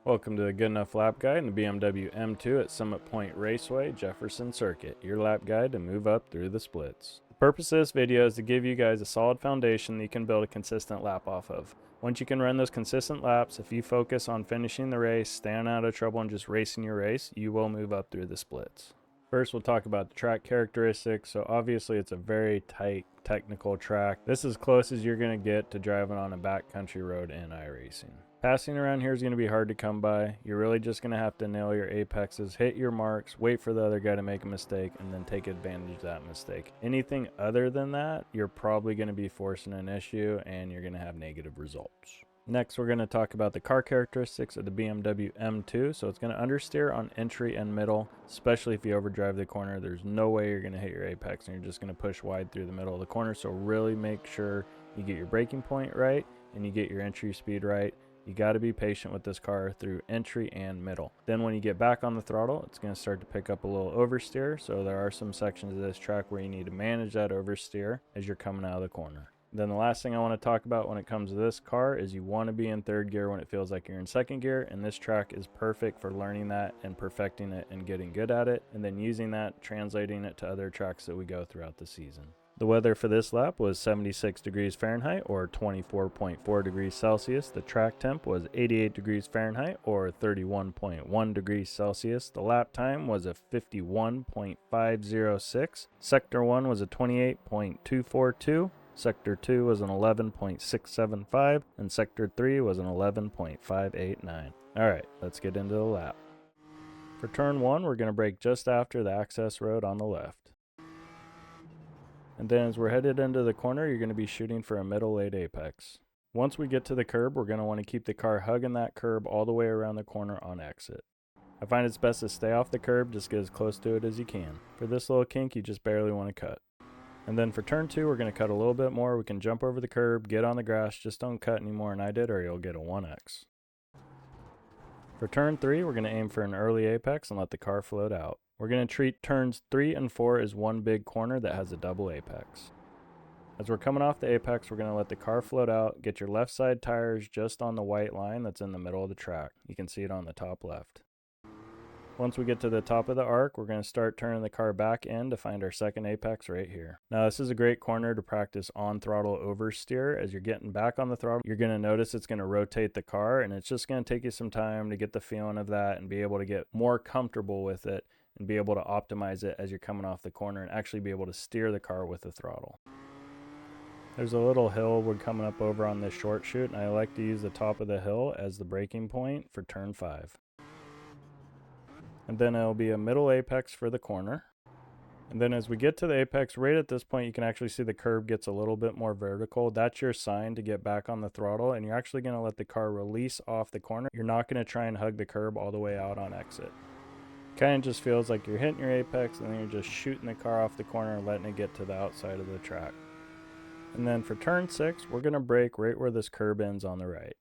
Welcome to the Good Enough Lap Guide in the BMW M2 at Summit Point Raceway, Jefferson Circuit, your lap guide to move up through the splits. The purpose of this video is to give you guys a solid foundation that you can build a consistent lap off of. Once you can run those consistent laps, if you focus on finishing the race, staying out of trouble, and just racing your race, you will move up through the splits. First, we'll talk about the track characteristics. So obviously it's a very tight, technical track. This is as close as you're going to get to driving on a backcountry road in iRacing. Passing around here is going to be hard to come by. You're really just going to have to nail your apexes, hit your marks, wait for the other guy to make a mistake, and then take advantage of that mistake. Anything other than that, you're probably going to be forcing an issue and you're going to have negative results. Next, we're going to talk about the car characteristics of the BMW M2. So it's going to understeer on entry and middle, especially if you overdrive the corner. There's no way you're going to hit your apex and you're just going to push wide through the middle of the corner. So really make sure you get your braking point right and you get your entry speed right. You got to be patient with this car through entry and middle. Then when you get back on the throttle, it's going to start to pick up a little oversteer. So there are some sections of this track where you need to manage that oversteer as you're coming out of the corner. Then the last thing I want to talk about when it comes to this car is you want to be in third gear when it feels like you're in second gear, and this track is perfect for learning that and perfecting it and getting good at it, and then using that, translating it to other tracks that we go throughout the season. The weather for this lap was 76 degrees Fahrenheit or 24.4 degrees Celsius. The track temp was 88 degrees Fahrenheit or 31.1 degrees Celsius. The lap time was a 51.506. Sector 1 was a 28.242. Sector 2 was an 11.675, and Sector 3 was an 11.589. Alright, let's get into the lap. For turn 1, we're going to brake just after the access road on the left. And then as we're headed into the corner, you're going to be shooting for a middle late apex. Once we get to the curb, we're going to want to keep the car hugging that curb all the way around the corner on exit. I find it's best to stay off the curb, just get as close to it as you can. For this little kink, you just barely want to cut. And then for turn 2, we're going to cut a little bit more. We can jump over the curb, get on the grass, just don't cut any more than I did or you'll get a 1x. For turn 3, we're going to aim for an early apex and let the car float out. We're going to treat turns 3 and 4 as one big corner that has a double apex. As we're coming off the apex, we're going to let the car float out, get your left side tires just on the white line that's in the middle of the track. You can see it on the top left. Once we get to the top of the arc, we're going to start turning the car back in to find our second apex right here. Now this is a great corner to practice on throttle oversteer. As you're getting back on the throttle, you're going to notice it's going to rotate the car, and it's just going to take you some time to get the feeling of that and be able to get more comfortable with it and be able to optimize it as you're coming off the corner and actually be able to steer the car with the throttle. There's a little hill we're coming up over on this short chute, and I like to use the top of the hill as the braking point for turn 5. And then it'll be a middle apex for the corner. And then as we get to the apex, right at this point, you can actually see the curb gets a little bit more vertical. That's your sign to get back on the throttle, and you're actually going to let the car release off the corner. You're not going to try and hug the curb all the way out on exit. Kind of just feels like you're hitting your apex and then you're just shooting the car off the corner and letting it get to the outside of the track. And then for turn 6, we're going to brake right where this curb ends on the right.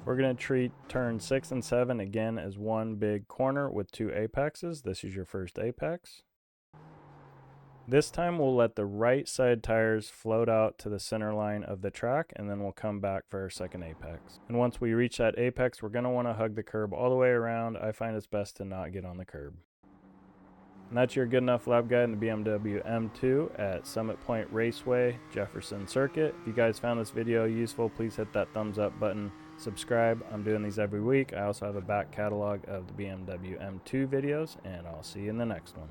We're going to treat turn 6 and 7 again as one big corner with 2 apexes. This is your first apex. This time we'll let the right side tires float out to the center line of the track, and then we'll come back for our second apex. And once we reach that apex, we're going to want to hug the curb all the way around. I find it's best to not get on the curb. And that's your Good Enough Lap Guide in the BMW M2 at Summit Point Raceway, Jefferson Circuit. If you guys found this video useful, please hit that thumbs up button. Subscribe. I'm doing these every week. I also have a back catalog of the BMW M2 videos, and I'll see you in the next one.